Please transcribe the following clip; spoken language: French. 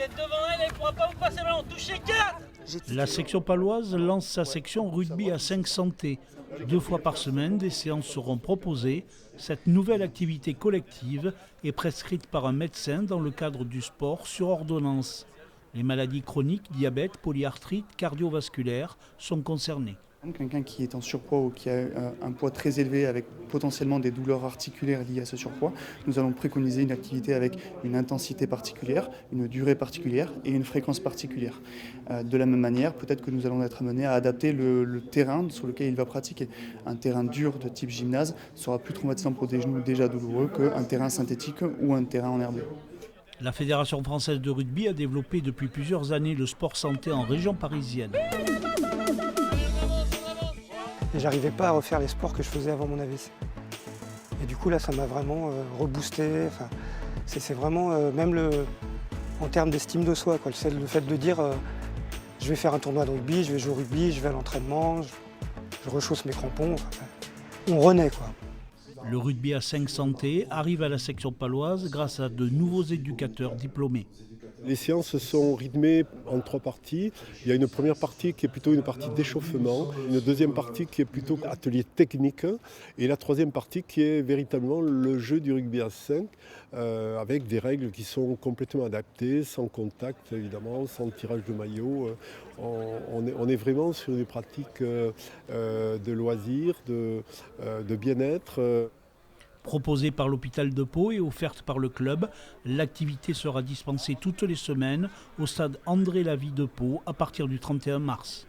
êtes devant elle, elle ne pourra pas vous passer le ballon. Touchez 4. La section paloise lance sa section rugby à 5 santé. 2 fois par semaine, des séances seront proposées. Cette nouvelle activité collective est prescrite par un médecin dans le cadre du sport sur ordonnance. Les maladies chroniques, diabète, polyarthrite, cardiovasculaires sont concernées. Quelqu'un qui est en surpoids ou qui a un poids très élevé avec potentiellement des douleurs articulaires liées à ce surpoids, nous allons préconiser une activité avec une intensité particulière, une durée particulière et une fréquence particulière. De la même manière, peut-être que nous allons être amenés à adapter le terrain sur lequel il va pratiquer. Un terrain dur de type gymnase sera plus traumatisant pour des genoux déjà douloureux qu'un terrain synthétique ou un terrain en herbe. La Fédération française de rugby a développé depuis plusieurs années le sport santé en région parisienne. Et j'arrivais pas à refaire les sports que je faisais avant mon AVC. Et du coup là ça m'a vraiment reboosté. Enfin, c'est vraiment en termes d'estime de soi, quoi. Le fait de dire je vais faire un tournoi de rugby, je vais jouer au rugby, je vais à l'entraînement, je rechausse mes crampons. Enfin, on renaît, quoi. Le rugby à 5 santé arrive à la section paloise grâce à de nouveaux éducateurs diplômés. Les séances sont rythmées en 3 parties. Il y a une première partie qui est plutôt une partie d'échauffement, une deuxième partie qui est plutôt atelier technique et la troisième partie qui est véritablement le jeu du rugby à 5 avec des règles qui sont complètement adaptées, sans contact évidemment, sans tirage de maillot. On est vraiment sur des pratiques de loisirs, de bien-être. Proposée par l'hôpital de Pau et offerte par le club, l'activité sera dispensée toutes les semaines au stade André Lavie de Pau à partir du 31 mars.